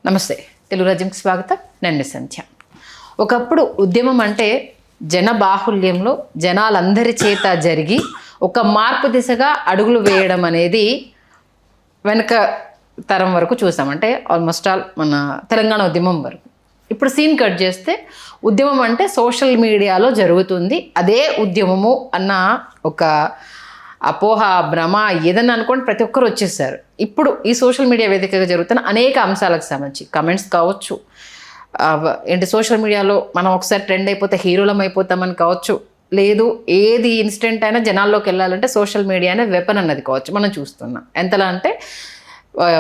నమస్తే, తెలుగు రాజ్యంకి స్వాగతం. నేను మీ సంధ్య. ఒకప్పుడు ఉద్యమం అంటే జన బాహుల్యంలో జనాలందరి చేత జరిగి ఒక మార్పు దిశగా అడుగులు వేయడం అనేది వెనక తరం వరకు చూసాం. అంటే ఆల్మోస్ట్ ఆల్ మన తెలంగాణ ఉద్యమం వరకు. ఇప్పుడు సీన్ కట్ చేస్తే ఉద్యమం అంటే సోషల్ మీడియాలో జరుగుతుంది, అదే ఉద్యమము అన్న ఒక అపోహ, భ్రమ ఏదన్నా అనుకోండి ప్రతి ఒక్కరు వచ్చేసారు. ఇప్పుడు ఈ సోషల్ మీడియా వేదికగా జరుగుతున్న అనేక అంశాలకు సంబంధించి కమెంట్స్ కావచ్చు, సోషల్ మీడియాలో మనం ఒకసారి ట్రెండ్ అయిపోతే హీరోలం అయిపోతామని కావచ్చు, లేదు ఏది ఇన్సిడెంట్ అయినా జనాల్లోకి వెళ్ళాలంటే సోషల్ మీడియానే వెపన్ అన్నది కావచ్చు మనం చూస్తున్నాం. ఎంతలా అంటే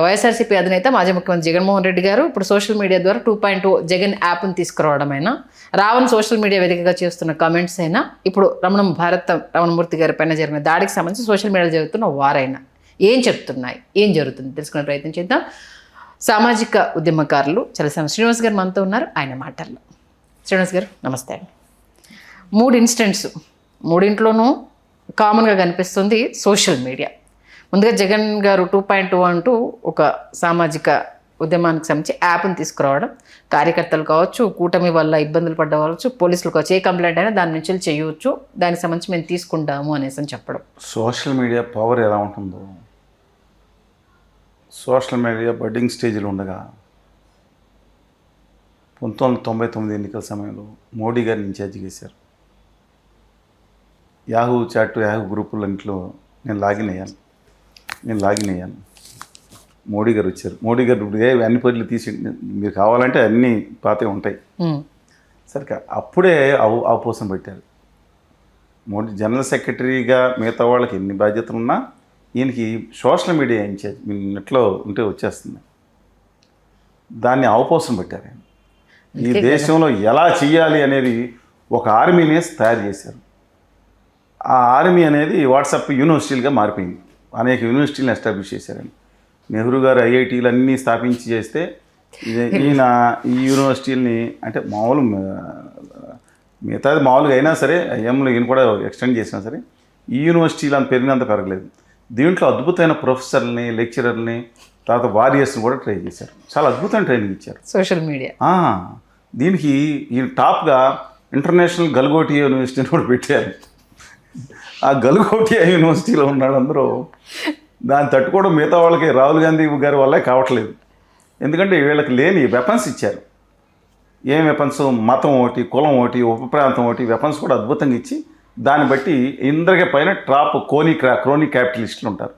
వైఎస్ఆర్సీపీ అధినేత మాజీ ముఖ్యమంత్రి జగన్మోహన్ రెడ్డి గారు ఇప్పుడు సోషల్ మీడియా ద్వారా 2.0 జగన్ యాప్ని తీసుకురావడమైనా, రావణ్ సోషల్ మీడియా వేదికగా చేస్తున్న కామెంట్స్ అయినా, ఇప్పుడు రమణమూర్తి గారి పైన జరిగిన దాడికి సంబంధించి సోషల్ మీడియాలో జరుగుతున్న వారైనా ఏం చెప్తున్నాయి, ఏం జరుగుతుంది తెలుసుకునే ప్రయత్నం చేద్దాం. సామాజిక ఉద్యమకారులు చలసాని శ్రీనివాస్ గారు మనతో ఉన్నారు. ఆయన మాటల్లో. శ్రీనివాస్ గారు నమస్తే అండి. 3 ఇన్సిడెంట్స్, మూడింట్లోనూ కామన్గా కనిపిస్తుంది సోషల్ మీడియా. ముందుగా జగన్ గారు 2.0 అంటూ ఒక సామాజిక ఉద్యమానికి సంబంధించి యాప్ని తీసుకురావడం, కార్యకర్తలు కావచ్చు, కూటమి వల్ల ఇబ్బందులు పడ్డ కావచ్చు, పోలీసులు కావచ్చు, ఏ కంప్లైంట్ అయినా దాని నుంచి చేయవచ్చు, దానికి సంబంధించి మేము తీసుకుంటాము అనేసి అని చెప్పడం. సోషల్ మీడియా పవర్ ఎలా ఉంటుందో, సోషల్ మీడియా బడ్డింగ్ స్టేజ్లో ఉండగా 1999 ఎన్నికల సమయంలో మోడీ గారిని ఇన్ఛార్జ్ చేశారు. యాహూ చాట్, యాహూ గ్రూపులన్నింటిలో నేను లాగిన్ అయ్యాను. మోడీ గారు వచ్చారు. మోడీ గారు అన్ని పనులు తీసి మీరు కావాలంటే అన్నీ పాతే ఉంటాయి. సరే, అప్పుడే అవపోసం పెట్టారు. మోడీ జనరల్ సెక్రటరీగా మిగతా వాళ్ళకి ఎన్ని బాధ్యతలు ఉన్నా ఈయనకి సోషల్ మీడియా ఇన్ఛార్జ్ మీ నెట్లో ఉంటే వచ్చేస్తుంది. దాన్ని అవపోసం పెట్టారు. ఈ దేశంలో ఎలా చేయాలి అనేది ఒక ఆర్మీనే తయారు చేశారు. ఆ ఆర్మీ అనేది వాట్సాప్ యూనివర్సిటీలుగా మారిపోయింది. అనేక యూనివర్సిటీలను ఎస్టాబ్లిష్ చేశారండి. నెహ్రూ గారు ఐఐటీలు అన్నీ స్థాపించి చేస్తే ఈయన ఈ యూనివర్సిటీలని అంటే మిగతాది మామూలుగా అయినా సరే ఐఎంలో ఈయన కూడా ఎక్స్టెండ్ చేసినా సరే ఈ యూనివర్సిటీలు అంత పెరిగినంత పెరగలేదు. దీంట్లో అద్భుతమైన ప్రొఫెసర్ని, లెక్చరర్ని, తర్వాత వారియర్స్ని కూడా ట్రై చేశారు. చాలా అద్భుతమైన ట్రైనింగ్ ఇచ్చారు సోషల్ మీడియా. దీనికి ఈయన టాప్గా ఇంటర్నేషనల్ గల్గోటి యూనివర్సిటీని కూడా పెట్టారు. ఆ గల్గోటియా యూనివర్సిటీలో ఉన్నాడు అందరూ. దాన్ని తట్టుకోవడం మిగతా వాళ్ళకి రాహుల్ గాంధీ గారి వల్లే కావట్లేదు. ఎందుకంటే వీళ్ళకి లేని వెపన్స్ ఇచ్చారు. ఏం వెపన్స్? మతం ఒకటి, కులం ఒకటి, ఉప ప్రాంతం ఒకటి, వెపన్స్ కూడా అద్భుతంగా ఇచ్చి దాన్ని బట్టి ఇందరికీ పైన టాప్ క్రోనీ క్యాపిటలిస్టులు ఉంటారు.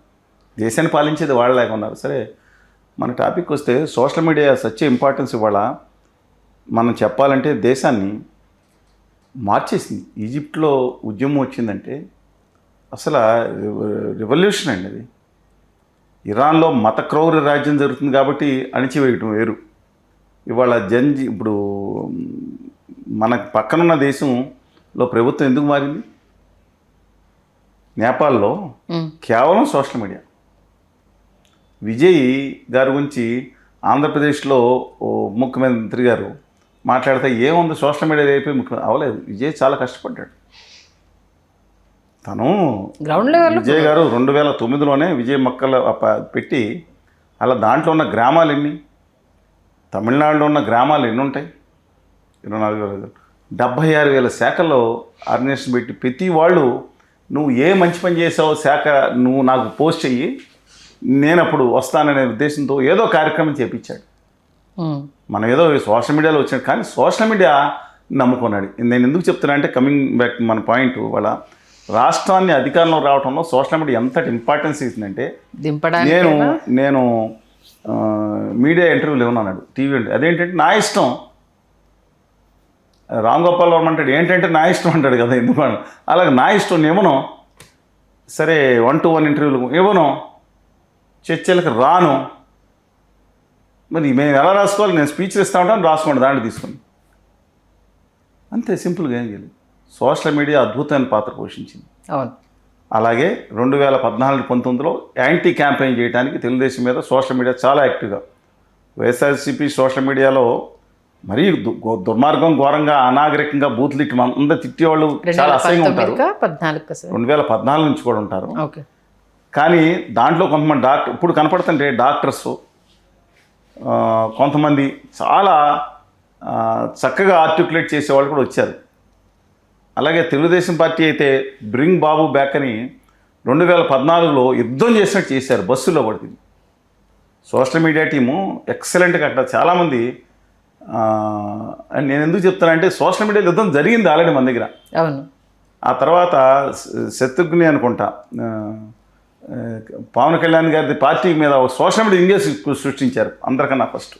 దేశాన్ని పాలించేది వాళ్ళలాగా ఉన్నారు. సరే, మన టాపిక్ వస్తే సోషల్ మీడియా సచ్ ఇంపార్టెన్స్ ఇవాళ మనం చెప్పాలంటే దేశాన్ని మార్చేసింది. ఈజిప్ట్లో ఉద్యమం వచ్చిందంటే అసలు రెవల్యూషన్ అండి అది. ఇరాన్లో మత క్రౌర్య రాజ్యం జరుగుతుంది కాబట్టి అణిచివేయటం వేరు. ఇవాళ ఇప్పుడు మన పక్కనున్న దేశంలో ప్రభుత్వం ఎందుకు మారింది? నేపాల్లో కేవలం సోషల్ మీడియా. విజయ్ గారి గురించి ఆంధ్రప్రదేశ్లో ముఖ్యమంత్రి గారు మాట్లాడితే ఏముంది, సోషల్ మీడియా అయిపోయి ముఖ్యమంత్రి అవ్వలేదు. విజయ్ చాలా కష్టపడ్డాడు. తను విజయ్ గారు 2009లోనే విజయ్ మొక్కలు పెట్టి అలా దాంట్లో ఉన్న గ్రామాలు ఎన్ని, తమిళనాడులో ఉన్న గ్రామాలు ఎన్ని ఉంటాయి? 24,000, 76,000 శాఖల్లో ఆర్గనైజేషన్ పెట్టి ప్రతి వాళ్ళు నువ్వు ఏ మంచి పని చేసావో శాఖ నువ్వు నాకు పోస్ట్ చెయ్యి, నేను అప్పుడు వస్తాననే ఉద్దేశంతో ఏదో కార్యక్రమం చేపించాడు. మనం ఏదో సోషల్ మీడియాలో వచ్చినట్టు, కానీ సోషల్ మీడియా నమ్ముకున్నాడు. నేను ఎందుకు చెప్తున్నా అంటే కమింగ్ బ్యాక్ మన పాయింట్, వాళ్ళ రాష్ట్రాన్ని అధికారంలో రావడంలో సోషల్ మీడియా ఎంతటి ఇంపార్టెన్స్ ఇస్తుందంటే, నేను మీడియా ఇంటర్వ్యూలు ఏమన్నాడు టీవీ అంటే, అదేంటంటే నా ఇష్టం. రామ్ గోపాల్ వర్మ అంటాడు ఏంటంటే నా ఇష్టం అంటాడు కదా, ఎందుకు అలాగే నా ఇష్టం నేమనో. సరే 1-to-1 ఇంటర్వ్యూలు ఇవ్వను, చర్చలకు రాను. మరి మేము ఎలా రాసుకోవాలి? నేను స్పీచ్లు ఇస్తా ఉంటాను, రాసుకోండి దాంట్లో తీసుకుని, అంతే సింపుల్గా. ఏం చేయలేదు. సోషల్ మీడియా అద్భుతమైన పాత్ర పోషించింది. అలాగే 2014-19లో యాంటీ క్యాంపెయిన్ చేయడానికి తెలుగుదేశం మీద సోషల్ మీడియా చాలా యాక్టివ్గా, వైఎస్ఆర్సీపీ సోషల్ మీడియాలో మరీ దుర్మార్గం, ఘోరంగా, అనాగరికంగా బూతులు తిట్టి అందరూ తిట్టేవాళ్ళు చాలా అసహ్యంగా ఉంటారు. 2014 నుంచి కూడా ఉంటారు. కానీ దాంట్లో కొంతమంది ఇప్పుడు కనపడుతుంటే డాక్టర్స్, కొంతమంది చాలా చక్కగా ఆర్టికులేట్ చేసేవాళ్ళు కూడా వచ్చారు. అలాగే తెలుగుదేశం పార్టీ అయితే బ్రింగ్ బాబు బ్యాక్ అని 2014లో యుద్ధం చేసినట్టు చేశారు, బస్సులో పడుతుంది. సోషల్ మీడియా టీము ఎక్సలెంట్గా అక్కడ చాలామంది నేను ఎందుకు చెప్తానంటే సోషల్ మీడియా యుద్ధం జరిగింది ఆల్రెడీ మన దగ్గర. అవును. ఆ తర్వాత శత్రుఘ్ని అనుకుంటా పవన్ కళ్యాణ్ గారి పార్టీ మీద ఒక సోషల్ మీడియా ఇంగేజ్ సృష్టించారు అందరికన్నా ఫస్ట్.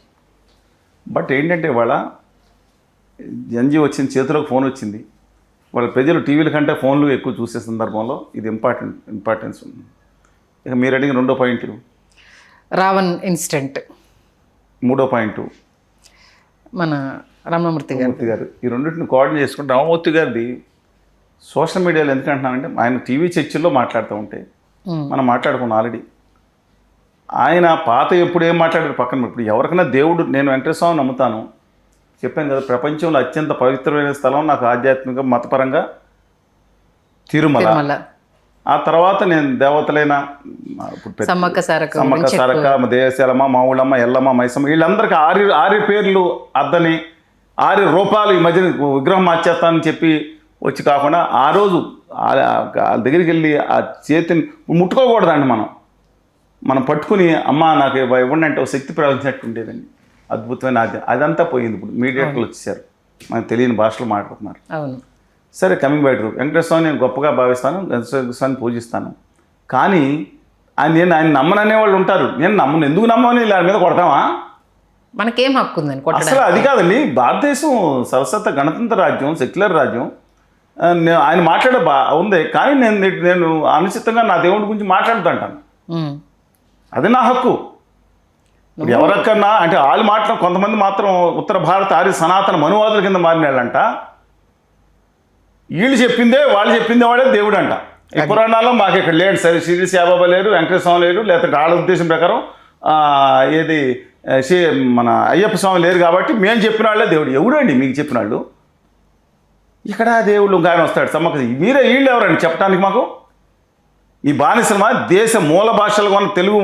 బట్ ఏంటంటే వాళ్ళ ఎన్జీ వచ్చింది, చేతిలోకి ఫోన్ వచ్చింది, వాళ్ళ ప్రజలు టీవీల కంటే ఫోన్లు ఎక్కువ చూసే సందర్భంలో ఇది ఇంపార్టెన్స్ ఉంది. ఇక మీరు అడిగిన 2వ పాయింట్ రావణ్ ఇన్సిడెంట్, 3వ పాయింట్ మన రమణమూర్తి గారు ఈ రెండింటిని కోఆర్డినేట్ చేసుకుంటే రామమూర్తి గారిది సోషల్ మీడియాలో ఎందుకు అంటున్నానంటే ఆయన టీవీ చర్చల్లో మాట్లాడుతూ ఉంటే మనం మాట్లాడుకున్నాం ఆల్రెడీ. ఆయన పాత ఎప్పుడు ఏం మాట్లాడారు పక్కన, ఇప్పుడు ఎవరికైనా దేవుడు, నేను వెంకటేశ్వర స్వామిని నమ్ముతాను చెప్పాను కదా, ప్రపంచంలో అత్యంత పవిత్రమైన స్థలం నాకు ఆధ్యాత్మిక మతపరంగా తిరుమల. ఆ తర్వాత నేను దేవతలైన సమ్మక్క సారక్క, దేవశాలమ్మ, మా ఊళ్ళమ్మ, ఎల్లమ్మ, మైసమ్మ, వీళ్ళందరికీ 6 పేర్లు అద్దని 6 రూపాయలు ఈ మధ్యన విగ్రహం మార్చేస్తానని చెప్పి వచ్చి కాకుండా ఆ రోజు వాళ్ళ దగ్గరికి వెళ్ళి ఆ చేతిని ముట్టుకోకూడదండి. మనం పట్టుకుని అమ్మ నాకు ఇవ్వండి అంటే ఒక శక్తి ప్రవహించినట్టు ఉండేదండి. అద్భుతమైన అదంతా పోయింది. ఇప్పుడు మీడియాటర్లు వచ్చేసారు, మనకు తెలియని భాషలో మాట్లాడుతున్నారు. సరే, కమింగ్ బ్యాక్ టు వెంకటేశ్వర స్వామి నేను గొప్పగా భావిస్తాను, వెంకటేశ్వర స్వామిని పూజిస్తాను. కానీ ఆయన నమ్మననే వాళ్ళు ఉంటారు. నేను నమ్మను, ఎందుకు నమ్మని ఇలా మీద కొడతామా? మనకేం హక్కు ఉందని అసలు అది కాదండి. భారతదేశం సరస్వత గణతంత్ర రాజ్యం, సెక్యులర్ రాజ్యం. ఆయన మాట్లాడే ఉంది, కానీ నేను అనుచితంగా నా దేవుడి గురించి మాట్లాడుతుంటాను, అది నా హక్కు. ఎవరికన్నా అంటే వాళ్ళు మాట్లాడు, కొంతమంది మాత్రం ఉత్తర భారత ఆర్య సనాతన మనువాదుల కింద మారిన వాళ్ళంట. వీళ్ళు చెప్పిందే వాళ్ళు చెప్పిందే వాడే దేవుడు అంట. ఈ పురాణాల్లో మాకు ఇక్కడ లేడు, సరే శ్రీ సాయిబాబా లేరు, వెంకటేశ్వర స్వామి లేరు, లేకపోతే వాళ్ళ ఉద్దేశం ప్రకారం ఏది మన అయ్యప్ప స్వామి లేరు కాబట్టి మేము చెప్పిన వాళ్ళే దేవుడు. ఎవడండి మీకు చెప్పిన వాళ్ళు? ఇక్కడ దేవుళ్ళు ఆయన వస్తాడు సమ్మక్క. మీరే వీళ్ళు ఎవరండి చెప్పడానికి మాకు? ఈ బానిసలమా? దేశ మూల భాషలు కొన్న తెలుగు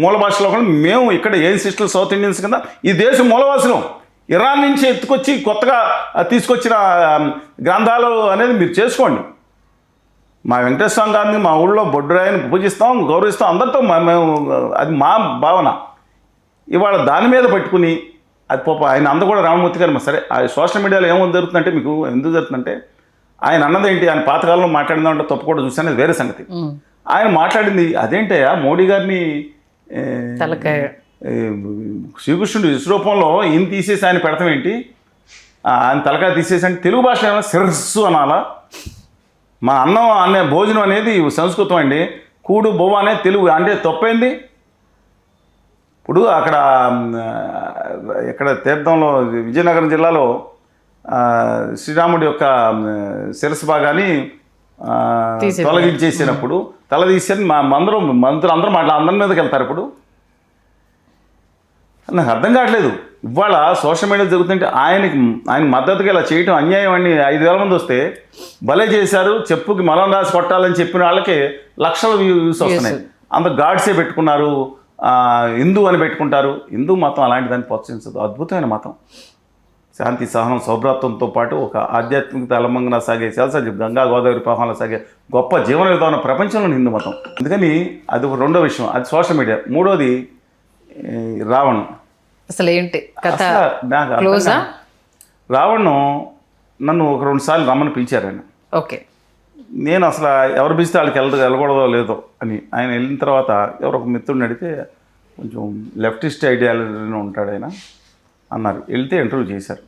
మూల భాషలో కూడా మేము ఇక్కడ ఏం సిస్టర్లు సౌత్ ఇండియన్స్ కింద ఈ దేశం మూలవాసులం. ఇరాన్ నుంచి ఎత్తుకొచ్చి కొత్తగా తీసుకొచ్చిన గ్రంథాలు అనేది మీరు చేసుకోండి. మా వెంకటేశ్వర స్వామి గారిని మా ఊళ్ళో బొడ్డురాయిని పూజిస్తాం, గౌరవిస్తాం అందరితో మేము, అది మా భావన. ఇవాళ దాని మీద పెట్టుకుని అది పాప ఆయన అంద కూడా రామమూర్తి గారు సరే ఆ సోషల్ మీడియాలో ఏమో జరుగుతుందంటే మీకు ఎందుకు జరుగుతుందంటే ఆయన అన్నదేంటి, ఆయన పాతకాలంలో మాట్లాడిందంటే తప్పు కూడా చూసాను, అది వేరే సంగతి. ఆయన మాట్లాడింది అదేంటయ్యా, మోడీ గారిని శ్రీకృష్ణుడు విశ్వరూపంలో ఈయన తీసేసి ఆయన పెడతాం ఏంటి, ఆయన తలకాయ తీసేసి అంటే తెలుగు భాష ఏమైనా శిరస్సు అనాలా? మా అన్నం అనే భోజనం అనేది సంస్కృతం అండి, కూడు బొవ్వ అనేది తెలుగు, అంటే తప్పైంది. ఇప్పుడు అక్కడ ఇక్కడ తీర్థంలో విజయనగరం జిల్లాలో శ్రీరాముడి యొక్క శిరస్సు భాగాన్ని తొలగించేసినప్పుడు తల తీసేది మంత్రులు అందరూ అందరి మీదకి వెళ్తారు. ఇప్పుడు నాకు అర్థం కావట్లేదు. ఇవాళ సోషల్ మీడియా జరుగుతుంటే ఆయన మద్దతుగా ఇలా చేయటం అన్యాయం అని 5,000 మంది వస్తే భలే చేశారు, చెప్పుకి మలం రాసి కొట్టాలని చెప్పిన వాళ్ళకి లక్షల వ్యూస్ వస్తున్నాయి. అంత గాడ్సే పెట్టుకున్నారు, హిందూ అని పెట్టుకుంటారు. హిందూ మతం అలాంటి దాన్ని ప్రోత్సహించదు. అద్భుతమైన మతం, శాంతి సహనం సౌభ్రాత్వంతో పాటు ఒక ఆధ్యాత్మిక తలమంగా సాగే శాల్సా గంగా గోదావరి ప్రవాహంలో సాగే గొప్ప జీవన విధానం ప్రపంచంలోని హిందూ మతం. అందుకని అది ఒక 2వ విషయం, అది సోషల్ మీడియా. 3వది రావణ్. అసలు ఏంటి కథ? రావణ్ నన్ను ఒక 2 సార్లు రమ్మని పిలిచారు ఆయన. ఓకే. నేను అసలు ఎవరు పిలిస్తే వాళ్ళకి వెళ్ళకూడదో లేదో అని. ఆయన వెళ్ళిన తర్వాత ఎవరో ఒక మిత్రుడిని అడిగితే కొంచెం లెఫ్టిస్ట్ ఐడియాలజీలో ఉంటాడు ఆయన అన్నారు. వెళ్తే ఇంటర్వ్యూ చేశారు.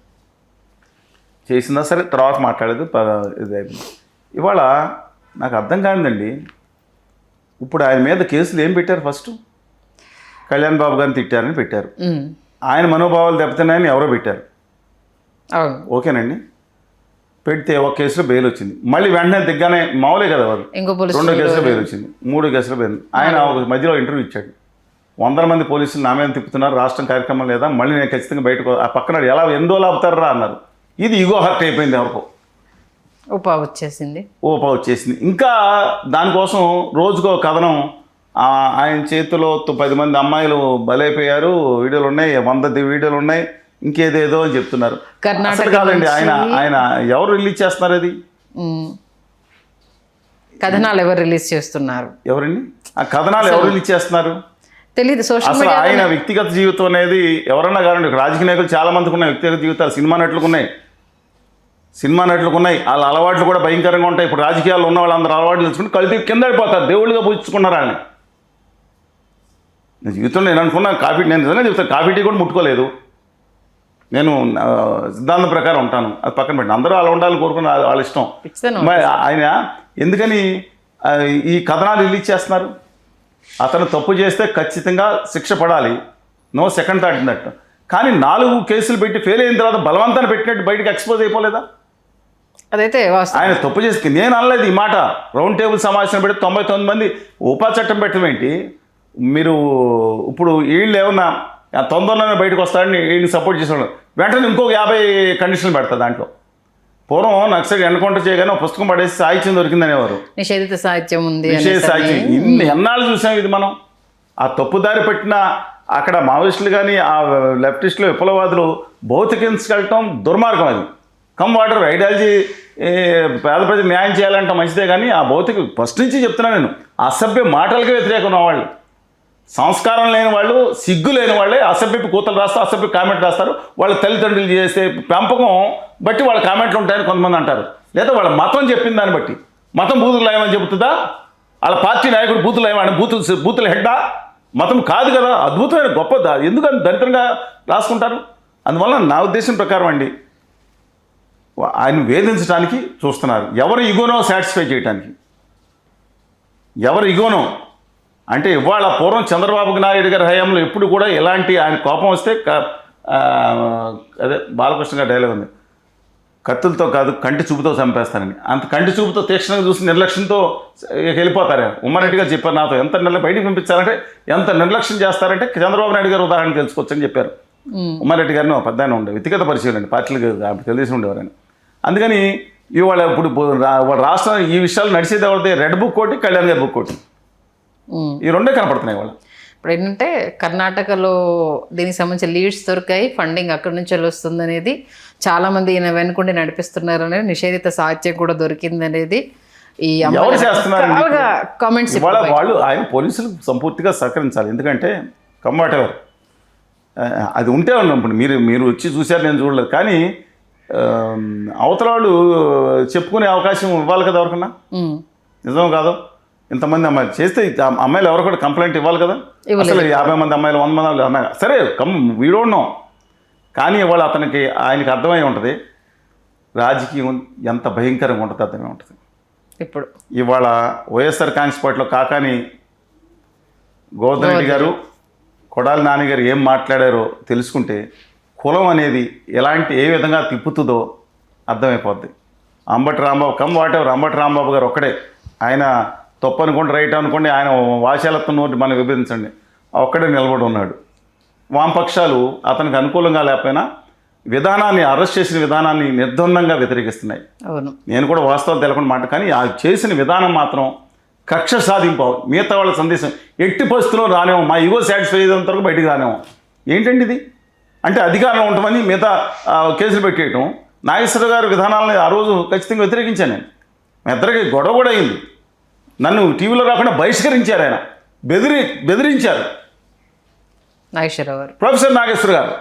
చేసిందా సరే, తర్వాత మాట్లాడేది ఇది అయిపోయింది. ఇవాళ నాకు అర్థం కానిదండి, ఇప్పుడు ఆయన మీద కేసులు ఏం పెట్టారు? ఫస్ట్ కళ్యాణ్ బాబు గారిని తిట్టారని పెట్టారు, ఆయన మనోభావాలు దెబ్బతిన్నాయని ఎవరో పెట్టారు. ఓకేనండి, పెడితే ఒక కేసులో బెయిల్ వచ్చింది. మళ్ళీ వెంటనే దిగ్గానే మామూలే కదా వారు 2 కేసులో బెయిల్ వచ్చింది, 3 కేసులో బెయిల్. ఆయన ఒక మధ్యలో ఇంటర్వ్యూ ఇచ్చాడు. 100 మంది పోలీసులు నా మీద తిప్పుతున్నారు, రాష్ట్రం కార్యక్రమం లేదా, మళ్ళీ నేను ఖచ్చితంగా బయటకు ఆ పక్కన ఎలా ఎన్ని రోజులు ఆపుతారా అన్నారు. ఇది ఈగో హర్ట్ అయిపోయింది ఎవరికో, ఊపా వచ్చేసింది. ఇంకా దానికోసం రోజుకో కథనం ఆయన చేతిలో 10 మంది అమ్మాయిలు బలైపోయారు, వీడియోలు ఉన్నాయి, 100 వీడియోలు ఉన్నాయి, ఇంకేదేదో అని చెప్తున్నారు. అసలు కాదండి, ఆయన ఎవరు రిలీజ్ చేస్తున్నారు? అది కథనాలు ఎవరు రిలీజ్ చేస్తున్నారు? ఎవరండి ఆ కథనాలు ఎవరు రిలీజ్ చేస్తున్నారు? తెలియదు. సోషల్ అసలు ఆయన వ్యక్తిగత జీవితం అనేది ఎవరన్నా కానీ, రాజకీయ నాయకులు చాలా మందికి ఉన్నాయి వ్యక్తిగత జీవితాలు, సినిమా నటులకు ఉన్నాయి, వాళ్ళ అలవాట్లు కూడా భయంకరంగా ఉంటాయి. ఇప్పుడు రాజకీయాల్లో ఉన్న వాళ్ళందరూ అలవాట్లు తెలుసుకుంటే కలిపి కింద పడిపోతారు, దేవుళ్ళుగా పూజించుకున్నారు ఆయన. నా జీవితంలో నేను అనుకున్నా నేను నిజంగా చెప్తాను, కాఫీ టీ కూడా ముట్టుకోలేదు. నేను సిద్ధాంతం ప్రకారం ఉంటాను, అది పక్కన పెట్టి అందరూ అలా ఉండాలని కోరుకున్న వాళ్ళ ఇష్టం. మరి ఆయన ఎందుకని ఈ కథనాలు రిలీజ్ చేస్తున్నారు? అతను తప్పు చేస్తే ఖచ్చితంగా శిక్ష పడాలి, నో సెకండ్ థాట్ ఉన్నట్టు. కానీ 4 కేసులు పెట్టి ఫెయిల్ అయిన తర్వాత బలవంతాన్ని పెట్టినట్టు బయటకు ఎక్స్పోజ్ అయిపోలేదా? అదైతే ఆయన తప్పు చేసి నేను అనలేదు ఈ మాట. రౌండ్ టేబుల్ సమావేశం పెట్టి 99 మంది ఉపా చట్టం పెట్టడం ఏంటి? మీరు ఇప్పుడు వీళ్ళు ఏమన్నా తొందరలోనే బయటకు వస్తారని వీళ్ళని సపోర్ట్ చేసేవాళ్ళు, వెంటనే ఇంకొక 50 కండిషన్లు పెడతారు దాంట్లో. పూర్వం నక్సల్ ఎన్కౌంటర్ చేయగానే ఒక పుస్తకం పడేసి సాహిత్యం దొరికిందనేవారు, నిషేధిత సాహిత్యం ఉంది, నిషేధ సాహిత్యం. ఎన్నాళ్ళు చూసాం ఇది మనం. ఆ తప్పుదారి పెట్టిన అక్కడ మావోయిస్టులు కానీ ఆ లెఫ్టిస్టులు విప్లవాదులు భౌతిక హింసకి వెళ్ళటం దుర్మార్గం. అది కమ్ వాటర్ ఐడియాలజీ పేద ప్రజలు న్యాయం చేయాలంటే మంచిదే, కానీ ఆ భౌతిక ఫస్ట్ నుంచి చెప్తున్నాను నేను, అసభ్య మాటలకి వ్యతిరేకం ఉన్న వాళ్ళు, సంస్కారం లేని వాళ్ళు, సిగ్గు లేని వాళ్ళే అసభ్యపు కూతలు రాస్తారు, అసభ్య కామెంట్ రాస్తారు. వాళ్ళ తల్లిదండ్రులు చేసే పెంపకం బట్టి వాళ్ళ కామెంట్లు ఉంటాయని కొంతమంది అంటారు, లేదా వాళ్ళ మతం చెప్పిన దాన్ని బట్టి. మతం బూతులు లేవని చెబుతుందా? వాళ్ళ పార్టీ నాయకుడు బూతులు లేవని బూతులు హెడ్డా? మతం కాదు కదా, అద్భుతమైన గొప్ప. ఎందుకని దరిద్రంగా రాసుకుంటారు? అందువల్ల నా ఉద్దేశం ప్రకారం అండి, ఆయన వేధించడానికి చూస్తున్నారు. ఎవరు ఇగోనో సాటిస్ఫై చేయడానికి, ఎవరు ఇగోనో అంటే ఇవాళ పూర్వం చంద్రబాబు నాయుడు గారి హయాంలో ఎప్పుడు కూడా ఇలాంటి ఆయన కోపం వస్తే అదే బాలకృష్ణ గారి డైలాగ్ ఉంది, కత్తులతో కాదు కంటి చూపుతో చంపేస్తానని. అంత కంటి చూపుతో తీక్షణంగా చూసి నిర్లక్ష్యంతో వెళ్ళిపోతారు. ఉమ్మారెడ్డి గారు చెప్పారు నాతో, బయటికి పంపించాలంటే ఎంత నిర్లక్ష్యం చేస్తారంటే చంద్రబాబు నాయుడు గారు ఉదాహరణ తెలుసుకోవచ్చని చెప్పారు. ఉమ్మారెడ్డి గారిని పెద్ద ఆయన ఉండే వ్యక్తిగత పరిచయం అండి, పార్టీలకు తెలిసి ఉండేవారని. అందుకని ఇవాళ ఇప్పుడు రాష్ట్రం ఈ విషయాలు నడిచేది ఎవరిది? రెడ్ బుక్ ఒకటి, కళ్యాణ్ గారి బుక్ ఒకటి, ఈ రెండే కనపడుతున్నాయి వాళ్ళు. ఇప్పుడు ఏంటంటే కర్ణాటకలో దీనికి సంబంధించిన లీడ్స్ దొరికాయి, ఫండింగ్ అక్కడి నుంచి వస్తుంది అనేది, చాలామంది ఈయన వెనుకుండి నడిపిస్తున్నారు అనేది, నిషేధిత సాహిత్యం కూడా దొరికింది అనేది ఈ ఎవరు చేస్తున్నారు కామెంట్స్. వాళ్ళు ఆయన పోలీసులు సంపూర్తిగా సహకరించాలి. ఎందుకంటే కమ్మాట్ ఎవరు అది ఉంటే ఉన్నాం. ఇప్పుడు మీరు వచ్చి చూశారు, నేను చూడలేదు. కానీ అవతల వాళ్ళు చెప్పుకునే అవకాశం ఇవ్వాలి కదా ఎవరికన్నా. నిజం కాదు, ఇంతమంది అమ్మాయిలు చేస్తే అమ్మాయిలు ఎవరు కూడా కంప్లైంట్ ఇవ్వాలి కదా. అసలు 50 మంది అమ్మాయిలు, 100 మంది అమ్మాయిలు, సరే వీ డోంట్ నో. కానీ ఇవాళ ఆయనకి అర్థమై ఉంటుంది రాజకీయం ఎంత భయంకరంగా ఉంటుంది, అర్థమై ఉంటుంది. ఇప్పుడు ఇవాళ వైఎస్ఆర్ కాంగ్రెస్ పార్టీలో కాకాని గోవర్ధన్ రెడ్డి గారు, కొడాలి నాని గారు ఏం మాట్లాడారో తెలుసుకుంటే కులం అనేది ఏ విధంగా తిప్పుతుందో అర్థమైపోద్ది. అంబటి రాంబాబు అంబటి రాంబాబు గారు ఒక్కడే, ఆయన తప్పు అనుకోండి రైట్ అనుకోండి, ఆయన వాశాలత్వం నోటి మనం విభజించండి, ఒక్కడే నిలబడి ఉన్నాడు. వామపక్షాలు అతనికి అనుకూలంగా లేకపోయినా విధానాన్ని, అరెస్ట్ చేసిన విధానాన్ని నిర్ద్వందంగా వ్యతిరేకిస్తున్నాయి. నేను కూడా వాస్తవం తెలకుండా మాట, కానీ ఆ చేసిన విధానం మాత్రం కక్ష సాధింపు. మిగతా వాళ్ళ సందేశం ఎట్టి పరిస్థితుల్లో రానేమో, మా ఈగో సాటిస్ఫై అయ్యేంత వరకు బయటికి రానేమో. ఏంటండి ఇది? అంటే అధికారంలో ఉంటామని మిగతా కేసులు పెట్టేయటం. నాగేశ్వర గారి విధానాలను ఆ రోజు ఖచ్చితంగా వ్యతిరేకించాను నేను. మా ఇద్దరికి గొడవ కూడా అయింది. నన్ను టీవీలో రాకుండా బహిష్కరించారు, ఆయన బెదిరించారు నాగేశ్వరరావు గారు, ప్రొఫెసర్ నాగేశ్వర గారు.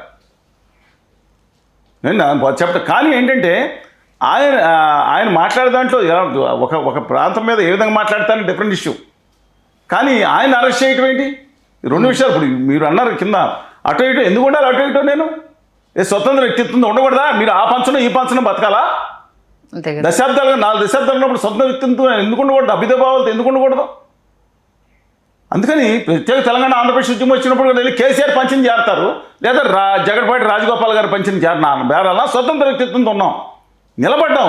నేను చెప్తా. కానీ ఏంటంటే ఆయన మాట్లాడే దాంట్లో ఒక ప్రాంతం మీద ఏ విధంగా మాట్లాడతానని డిఫరెంట్ ఇష్యూ. కానీ ఆయన అరెస్ట్ చేయటం ఏంటి? 2 విషయాలు. ఇప్పుడు మీరు అన్నారు కింద అటు ఇటు ఎందుకు ఉండాలి, అటు ఇటు నేను స్వతంత్ర వ్యక్తిత్వం ఉండకూడదా? మీరు ఆ పంచడం ఈ పంచడం బతకాలా? దశాబ్దాలుగా 4 దశాబ్దాలు ఉన్నప్పుడు స్వతంత్ర వ్యక్తిత్వం ఎందుకు ఉండకూడదు? అభ్యుదయభావాలతో ఎందుకు ఉండకూడదు? అందుకని ప్రత్యేక తెలంగాణ ఆంధ్రప్రదేశ్ ఉద్యమం వచ్చినప్పుడు వెళ్ళి కేసీఆర్ పంచిని చేరతారు, లేదా జగన్పాటి రాజగోపాల్ గారి పంచిని బేరాలా? స్వతంత్ర వ్యక్తిత్వంతో ఉన్నాం, నిలబడ్డాం.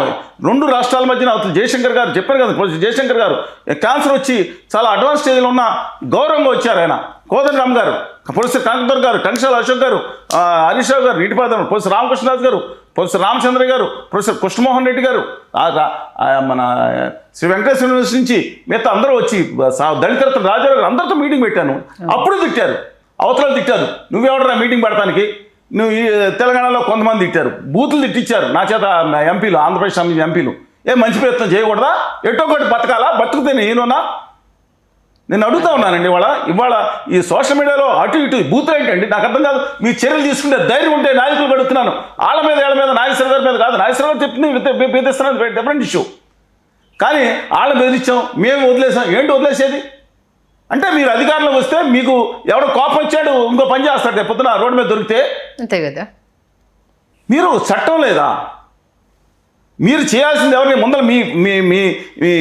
2 రాష్ట్రాల మధ్యన అవతల జయశంకర్ గారు చెప్పారు కదా, జయశంకర్ గారు క్యాన్సర్ వచ్చి చాలా అడ్వాన్స్ స్టేజ్లో ఉన్న గౌరవంగా వచ్చారు. ఆయన కోదండరామ్ గారు, ప్రొఫెసర్ కాంతర్ గారు, టంక్షాల అశోక్ గారు, హరీష్ రావు గారు, నీటిపాదం, ప్రొఫెసర్ రామకృష్ణరాజు గారు, ప్రొఫెసర్ రామచంద్ర గారు, ప్రొఫెసర్ కృష్ణమోహన్ రెడ్డి గారు, మన శ్రీ వెంకటేశ్వర యూనివర్సిటీ నుంచి మిగతా అందరూ వచ్చి దళిత రాజారావు గారు అందరితో మీటింగ్ పెట్టాను. అప్పుడు తిట్టారు, అవతల తిట్టారు, నువ్వెవడరా మీటింగ్ పెడతానికి, నువ్వు ఈ తెలంగాణలో కొంతమంది తిట్టారు, బూతులు తిట్టించారు నా చేత ఎంపీలు, ఆంధ్రప్రదేశ్ సంబంధించిన ఎంపీలు. మంచి ప్రయత్నం చేయకూడదా? ఎటో ఒకటి బతకాలా? బతుకుతే నేనున్నా. నేను అడుగుతా ఉన్నానండి ఇవాళ ఈ సోషల్ మీడియాలో అటు ఇటు బూతులు ఏంటండి నాకు అర్థం కాదు. మీ చర్యలు తీసుకుంటే ధైర్యం ఉంటే నాయకులు అడుగుతున్నాను. వాళ్ళ మీద నాగేశ్వర గారి మీద కాదు, నాగేశ్వర గారు చెప్తుంది బెదిరిస్తున్నది డిఫరెంట్ ఇష్యూ. కానీ వాళ్ళని బెదిరించాం, మేము వదిలేసాం. ఏంటి వదిలేసేది? అంటే మీరు అధికారంలోకి వస్తే మీకు ఎవడో కోపం వచ్చాడు ఇంకో పని చేస్తాడు, రేపు పొద్దున రోడ్డు మీద దొరికితే. అంతే కదా. మీరు చట్టం లేదా? మీరు చేయాల్సింది ఎవరిని ముందర మీ మీ మీ మీ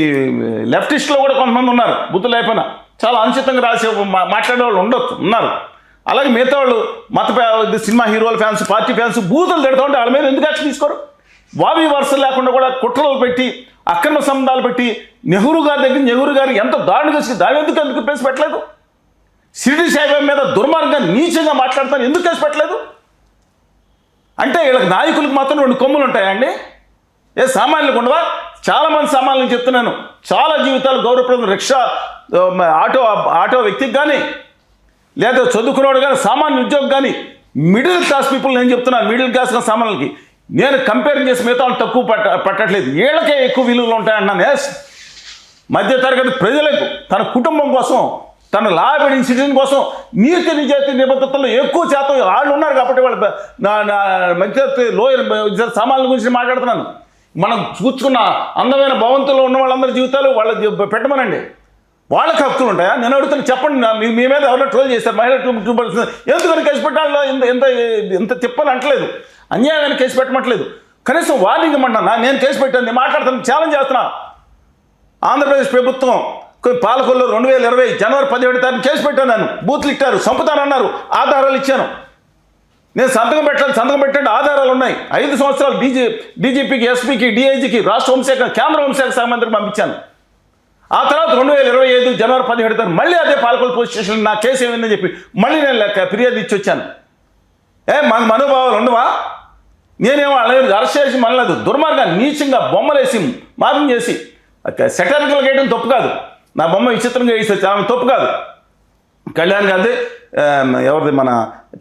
లెఫ్టిస్ట్లో కూడా కొంతమంది ఉన్నారు, బుద్ధులు లేకపోయినా చాలా అనుచితంగా రాసే మాట్లాడే వాళ్ళు ఉన్నారు. అలాగే మిగతా వాళ్ళు సినిమా హీరోల ఫ్యాన్స్, పార్టీ ఫ్యాన్స్ బూతులు తిడతా ఉంటే వాళ్ళ మీద ఎందుకు యాక్షన్ తీసుకోరు? వావి వరుసలు లేకుండా కూడా కుట్రలు పెట్టి అక్రమ సంబంధాలు పెట్టి నెహ్రూ గారు ఎంత దారుణంగా దాని ఎందుకు కేసు పెట్టలేదు? షిరిడి సాయిబాబా మీద దుర్మార్గంగా నీచంగా మాట్లాడతాను ఎందుకు కేసు పెట్టలేదు? అంటే వీళ్ళకి నాయకులకు మాత్రం 2 కొమ్ములు ఉంటాయండి. సామాన్యులకు ఉండవా? చాలామంది సామాన్యులు చెప్తున్నాను, చాలా జీవితాలు గౌరవప్రదం. రిక్షా ఆటో వ్యక్తికి కానీ, లేదా చదువుకునేవాడు కానీ, సామాన్య ఉద్యోగం కానీ, మిడిల్ క్లాస్ పీపుల్ నేను చెప్తున్నాను, మిడిల్ క్లాస్ సామాన్యులకి నేను కంపేరింగ్ చేసి మిగతా వాళ్ళు తక్కువ పట్టట్లేదు, వీళ్ళకే ఎక్కువ విలువలు ఉంటాయన్నాను. మధ్యతరగతి ప్రజలకు తన కుటుంబం కోసం, తన లాబెడింగ్ సిటిజన్ కోసం నీతి నిజాయితీ నిబద్ధతల్లో ఎక్కువ శాతం వాళ్ళు ఉన్నారు కాబట్టి వాళ్ళు మధ్యతరగతి లోయర్ సామాన్యుల గురించి మాట్లాడుతున్నాను. మనం చూసుకున్న అందమైన భవంతుల్లో ఉన్న వాళ్ళందరి జీవితాలు వాళ్ళ పెట్టమనండి, వాళ్ళకి హక్కులు ఉంటాయా? నేను అడుగుతాను, చెప్పండి. మీ మీద ఎవరైనా ట్రోల్ చేస్తారు, మహిళ 2% ఎందుకని కేసు పెట్టాలో ఎంత తిప్పని అంటలేదు, అన్యాయాన్ని కేసు పెట్టమట్లేదు. కనీసం వార్నింగ్ ఇవ్వమన్నా. నేను కేసు పెట్టాను, నేను మాట్లాడుతాను, ఛాలెంజ్ చేస్తున్నా. ఆంధ్రప్రదేశ్ ప్రభుత్వం పాలకొల్లు 2020 జనవరి 17 కేసు పెట్టాను. నేను బూతులు ఇట్టారు, చంపుతానన్నారు, ఆధారాలు ఇచ్చాను. నేను సంతకం పెట్టండి, ఆధారాలు ఉన్నాయి. 5 సంవత్సరాలు డీజీపీకి, ఎస్పీకి, డిఐజీకి, రాష్ట్ర హోంశాఖ, కేంద్ర హోంశాఖ శాఖ మంత్రికి పంపించాను. ఆ తర్వాత 2025 జనవరి 17 మళ్ళీ అదే పాలకొల్లు పోలీస్ స్టేషన్ నా కేసు ఏమైందని చెప్పి మళ్ళీ నేను ఫిర్యాదు ఇచ్చి వచ్చాను. మాకు మనోభావాలు ఉండవా? నేనేమో అలాగే అరెస్ట్ చేసి మనలేదు, దుర్మార్గాన్ని నీచంగా బొమ్మలేసి మారం చేసి సెటరికల్ వేయడం తప్పు కాదు. నా బొమ్మ విచిత్రంగా వేసి ఆమె తప్పు కాదు. కళ్యాణ్ గారిది, ఎవరిది, మన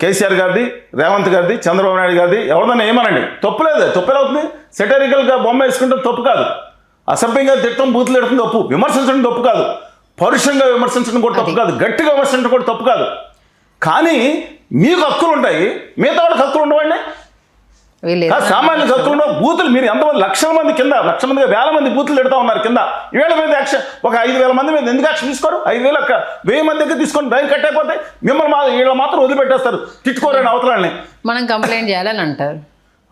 కేసీఆర్ గారిది, రేవంత్ గారిది, చంద్రబాబు నాయుడు గారిది, ఎవరిదైనా ఏమనండి, తప్పులేదు. తప్పులవుతుంది. సెటరికల్గా బొమ్మ వేసుకుంటాం తప్పు కాదు. అసభ్యంగా తిట్టడం, బూతులు తిట్టడం తప్పు. విమర్శించడం తప్పు కాదు. పరుషంగా విమర్శించడం కూడా తప్పు కాదు. గట్టిగా విమర్శించడం కూడా తప్పు కాదు. కానీ మీకు హక్కులు ఉంటాయి, మిగతా వాళ్ళకి హక్కులు ఉండవండి. సామాన్య హక్కులు ఉండవు. బూతులు మీరు ఎంతమంది లక్షల మంది కింద, లక్షల మంది, వేల మంది బూతులు తిడతా ఉన్నారు కింద. వీళ్ళ మీద యాక్షన్, ఒక 5,000 మంది మీద ఎందుకు యాక్షన్ తీసుకోరు? 5,000 1000 మంది దగ్గర తీసుకొని డ్రైవ్ కట్టయిపోతే మిమ్మల్ని వీళ్ళు మాత్రం వదిలిపెట్టేస్తారు, తిట్టుకోరని అవతలని. మనం కంప్లైంట్ చేయాలని అంటారు.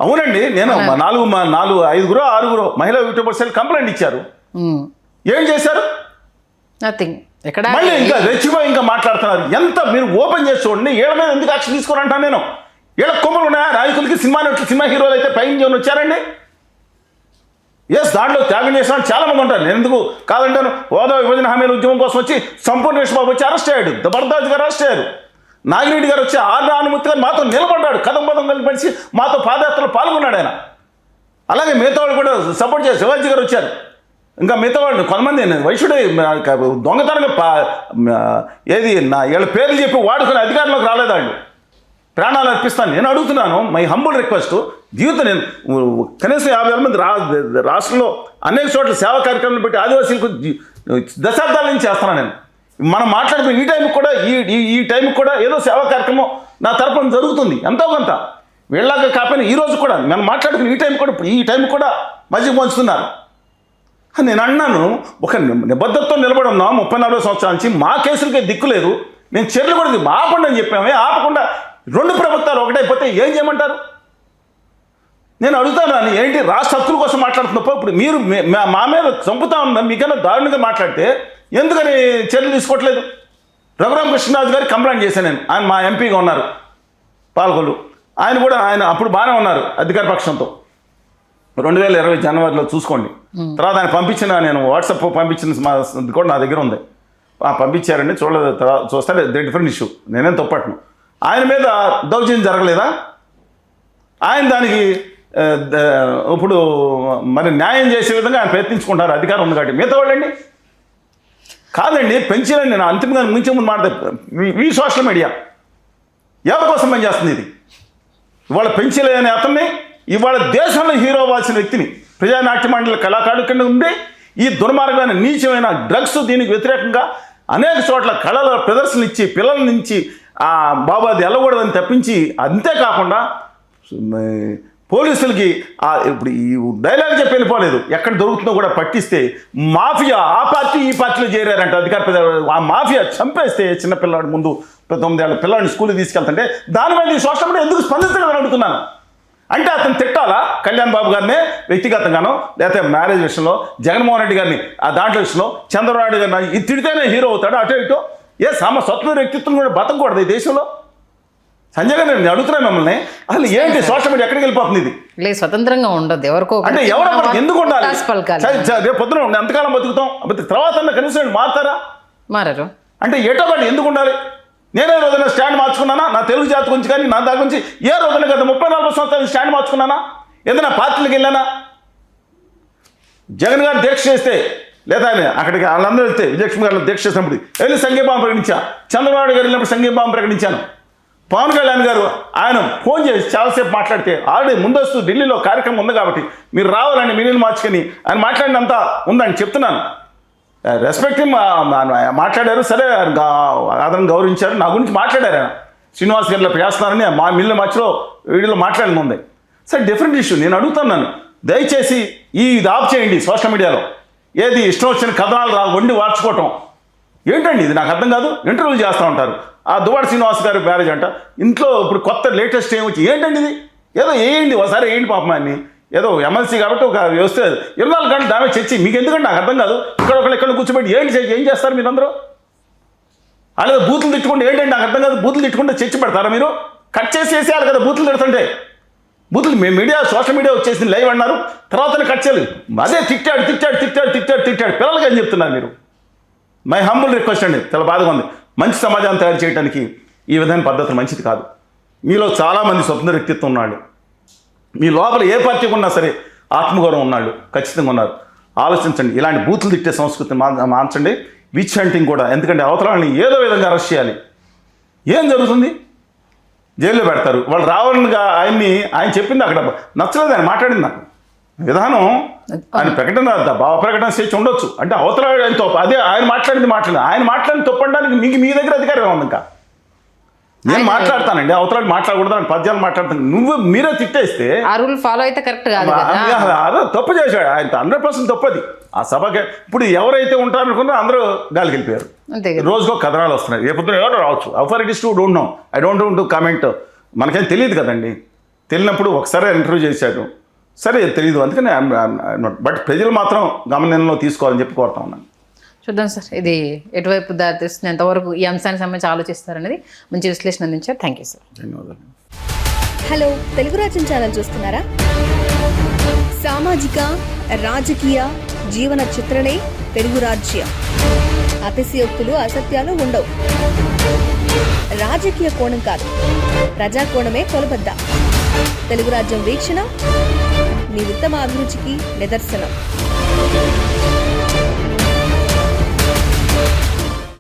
అవునండి, నేను 5 మహిళా యూట్యూబర్స్ కంప్లైంట్ ఇచ్చారు. ఏం చేశారు? నథింగ్. మళ్ళీ ఇంకా రెచ్చిపోయి ఇంకా మాట్లాడుతున్నారు. ఎంత మీరు ఓపెన్ చేసి చూడండి, వీళ్ళ మీద ఎందుకు యాక్షన్ తీసుకోరంటాను నేను. వీళ్ళ కొమ్మలు ఉన్నాయా? నాయకులకి సినిమా హీరోలు అయితే పైన జోన్ వచ్చారండి. దాంట్లో త్యాగం చేసిన చాలా మంది ఉంటారు. నేను ఎందుకు కాదంటాను. హోదా విభజన హామీల ఉద్యమం కోసం వచ్చి సంపూర్ణేష్ బాబు వచ్చి అరెస్ట్ అయ్యాడు, భరద్వాజ్ గారు అరెస్ట్ అయ్యారు, నాగిరెడ్డి గారు వచ్చి ఆర్నానుమూర్తి గారు మాతో నిలబడ్డాడు, కథం కలిపి మాతో పాదయాత్రలో పాల్గొన్నాడు ఆయన. అలాగే మిగతా వాళ్ళు కూడా సపోర్ట్ చేసి శివాజీ గారు వచ్చారు. ఇంకా మిగతా వాళ్ళు కొంతమంది వైశ్యుడే దొంగతనంగా వీళ్ళ పేర్లు చెప్పి వాడుకునే అధికారంలోకి రాలేదండి. ప్రాణాలు అర్పిస్తాను. నేను అడుగుతున్నాను, మై హంబుల్ రిక్వెస్ట్, జీవితం నేను కనీసం 50,000 మంది రాష్ట్రంలో అనేక చోట్ల సేవా కార్యక్రమాలు పెట్టి ఆదివాసీలకు దశాబ్దాల నుంచి చేస్తున్నాను నేను. మనం మాట్లాడుతున్న ఈ టైంకి కూడా ఈ టైంకి కూడా ఏదో సేవా కార్యక్రమం నా తరపున జరుగుతుంది, ఎంతో కొంత. వీళ్ళగా కాకపోయినా ఈరోజు కూడా మనం మాట్లాడుకున్న ఈ టైం కూడా మధ్య పంచుతున్నారు. నేను అన్నాను, ఒక నిబద్ధతతో నిలబడి ఉన్నాం 34 సంవత్సరాల నుంచి, మా కేసులకే దిక్కు లేదు, మేము చర్యలు కూడా ఆపండి అని చెప్పామే. ఆపకుండా 2 ప్రభుత్వాలు ఒకటైపోతే ఏం చేయమంటారు? నేను అడుగుతాను, ఏంటి రాష్ట్ర హక్కుల కోసం మాట్లాడుతున్నప్పుడు ఇప్పుడు మీరు మా మీద చంపుతా ఉన్నా మీకన్నా దారుణంగా మాట్లాడితే ఎందుకని చర్యలు తీసుకోవట్లేదు? రఘురామకృష్ణరాజు గారికి కంప్లైంట్ చేశాను నేను. ఆయన మా ఎంపీగా ఉన్నారు పాలకొల్లు. ఆయన అప్పుడు బాగానే ఉన్నారు అధికార పక్షంతో. 2020 జనవరిలో చూసుకోండి. తర్వాత ఆయన నేను వాట్సాప్ పంపించిన కూడా నా దగ్గర ఉంది. పంపించారండి, చూడలేదు. చూస్తే డిఫరెంట్ ఇష్యూ, నేనేం తప్పట్ను. ఆయన మీద దౌర్జన్యం జరగలేదా? ఆయన దానికి ఇప్పుడు మరి న్యాయం చేసే విధంగా ఆయన ప్రయత్నించుకుంటారు, అధికారం ఉంది కాబట్టి. మిగతా వాళ్ళండి కాదండి, పెంచాలని నేను అంతిమంగా ముంచే ముందు మాట్లాడతా. ఈ సోషల్ మీడియా ఎవరి కోసం పనిచేస్తుంది ఇది? ఇవాళ పెంచలేని అతన్ని ఇవాళ దేశంలో హీరో అవ్వాల్సిన వ్యక్తిని ప్రజానాట్య మండలి కళాకారుడి కింద ఉండి ఈ దుర్మార్గమైన నీచమైన డ్రగ్స్ దీనికి వ్యతిరేకంగా అనేక చోట్ల కళల ప్రదర్శనలు ఇచ్చి పిల్లల నుంచి బాబు అది వెళ్ళకూడదని తప్పించి, అంతేకాకుండా పోలీసులకి ఇప్పుడు ఈ డైలాగ్ చెప్పి వెళ్ళిపోలేదు, ఎక్కడ దొరుకుతుందో కూడా పట్టిస్తే మాఫియా ఆ పార్టీ ఈ పార్టీలో చేరారంట అధికార ఆ మాఫియా చంపేస్తే చిన్నపిల్లాడి ముందు 9 ఏళ్ళ పిల్లాడిని స్కూల్కి తీసుకెళ్తుంటే దాని మీద ఈ సోషల్ మీడియా ఎందుకు స్పందించగలని అడుగుతున్నాను. అంటే అతను తిట్టాలా కళ్యాణ్ బాబు గారిని వ్యక్తిగతంగానో, లేకపోతే మ్యారేజ్ విషయంలో జగన్మోహన్ రెడ్డి గారిని ఆ దాంట్లో విషయంలో చంద్రబాబు నాయుడు గారిని ఇది తిడితేనే హీరో అవుతాడు, అటో ఇటో స్వతంత్ర వ్యక్తిత్వం కూడా బతకూడదు ఈ దేశంలో. సంజయ్ గారు నేను అడుగుతున్నా మిమ్మల్ని, అసలు ఏంటి సోషల్ మీడియా ఎక్కడికి వెళ్ళిపోతుంది ఇది? లేదు, స్వతంత్రంగా ఉండదు ఎవరికో. అంటే ఎవరో ఎందుకు ఉండాలి? రేపు పొద్దున ఎంతకాలం బతుకుతాం, తర్వాత కనీసం మారుతారా? మారారు అంటే ఏటో ఒకటి ఎందుకు ఉండాలి? నేనే రోజున స్టాండ్ మార్చుకున్నానా నా తెలుగు జాతి గురించి, కానీ నా దాని గురించి ఏ రోజున గత 34 సంవత్సరాలు స్టాండ్ మార్చుకున్నానా? ఏదైనా పార్టీలకు వెళ్ళానా? జగన్ గారు దీక్ష చేస్తే లేదా అక్కడికి వాళ్ళందరూ వెళ్తే విజయలక్ష్మి గారు దీక్ష చేసినప్పుడు వెళ్ళి సంఘీభావం ప్రకటించా, చంద్రబాబు గారు వెళ్ళినప్పుడు సంఘీభావం ప్రకటించాను. పవన్ కళ్యాణ్ గారు ఆయన ఫోన్ చేసి చాలాసేపు మాట్లాడితే ఆల్రెడీ ముందస్తు ఢిల్లీలో కార్యక్రమం ఉంది కాబట్టి మీరు రావాలని మినిల్ మార్చుకొని ఆయన మాట్లాడినంత ఉందని చెప్తున్నాను. రెస్పెక్ట్ మాట్లాడారు, సరే అతను గౌరవించారు, నా గురించి మాట్లాడారు. ఆయన శ్రీనివాస్ గారిలో చేస్తున్నారని మా మిల్లు మధ్యలో వీడియోలో మాట్లాడింది ఉంది. సరే డిఫరెంట్ ఇష్యూ. నేను అడుగుతున్నాను, దయచేసి ఇది ఆఫ్ చేయండి. సోషల్ మీడియాలో ఏది ఇష్టం వచ్చిన కథనాలు వండి వార్చుకోవటం ఏంటండి ఇది? నాకు అర్థం కాదు. ఇంటర్వ్యూలు చేస్తూ ఉంటారు. ఆ దువ్వాడ శ్రీనివాస్ గారి మ్యారేజ్ అంట, ఇంట్లో ఇప్పుడు కొత్త లేటెస్ట్ ఏమొచ్చి ఏంటండి ఇది? ఏదో వేయండి ఒకసారి, వేయండి పాపం అని. ఏదో ఎమ్మెల్సీ కాబట్టి ఒక వ్యవస్థ 24 గంటలు డామేజ్ చర్చి మీకు ఎందుకంటే నాకు అర్థం కాదు. ఇక్కడ కూర్చోబెట్టి ఏం చేస్తారు మీరు అందరూ? అలాగే బూతులు తిట్టుకుంటే ఏంటంటే నాకు అర్థం కాదు. బూతులు తిట్టుకుంటే చర్చి పెడతారా మీరు? కట్ చేసేసేయాలి కదా బూతులు తిడుతుంటే. బూతులు మీడియా సోషల్ మీడియా వచ్చేసింది లైవ్ అన్నారు, తర్వాత కట్ చేయలేదు. అదే తిట్టాడు పిల్లలకి అని చెప్తున్నారు మీరు. మై హంబుల్ రిక్వెస్ట్ అండి, చాలా బాధగా ఉంది. మంచి సమాజాన్ని తయారు చేయడానికి ఈ విధమైన పద్ధతులు మంచిది కాదు. మీలో చాలామంది స్వతంత్ర వ్యక్తిత్వం ఉన్నాడు, మీ లోపల ఏ పార్టీకి ఉన్నా సరే ఆత్మగౌరవం ఉన్నాడు, ఖచ్చితంగా ఉన్నారు. ఆలోచించండి, ఇలాంటి బూతులు తిట్టే సంస్కృతిని మార్చండి. విచ్ హంటింగ్ కూడా, ఎందుకంటే అవతలని ఏదో విధంగా అరెస్ట్ చేయాలి. ఏం జరుగుతుంది? జైల్లో పెడతారు. వాళ్ళు రావాలనిగా ఆయన చెప్పింది అక్కడ నచ్చలేదు, ఆయన మాట్లాడింది నాకు విధానం. ఆయన ప్రకటన భావ ప్రకటన స్వేచ్ఛ ఉండొచ్చు, అంటే అవతల అదే ఆయన మాట్లాడింది తప్పడానికి మీ దగ్గర అధికారం ఉంది. ఇంకా నేను మాట్లాడతానండి, అవతల మాట్లాడకూడదు, ఆయన పద్యాలు మాట్లాడతాను. మీరే తిట్టేస్తే ఆ రూల్ ఫాలో అయితే కరెక్ట్ కాదు. అదే తప్పు చేశాడు ఆయన, 100% తప్పది. ఆ సభకి ఇప్పుడు ఎవరైతే ఉంటారనుకున్నారో అందరూ గాలికి వెళ్ళిపోయారు. రోజుకో కథనాలు వస్తున్నాయి, ఏ పొద్దున ఎవరో రావచ్చు. Authorities to don't know, I don't to comment. మనకేం తెలియదు కదండి. తెలియనప్పుడు ఒకసారి ఇంటర్వ్యూ చేశాడు, సరే తెలియదు, అందుకని బట్ ప్రజలు మాత్రం గమనంలో తీసుకోవాలని చెప్పి కోరుతా ఉన్నాను. చూద్దాం సార్, ఇది ఎటువైపు దారితీస్తుంది, ఎంతవరకు ఈ అంశానికి సంబంధించి ఆలోచిస్తారనేది మంచి విశ్లేషణ అందించారు. Thank you sir. ధన్యవాదాలు. హలో, తెలుగు రాజ్యం ఛానల్ చూస్తున్నారా? సామాజిక రాజకీయ జీవన చిత్రణే తెలుగు రాజ్యం. అతిశయోక్తులు అసత్యాలు ఉండవు. రాజకీయ కోణం కాదు, ప్రజా కోణమే కొలబద్ద. తెలుగు రాజ్యం వీక్షణ మీ ఉత్తమ అభిరుచికి నిదర్శనం.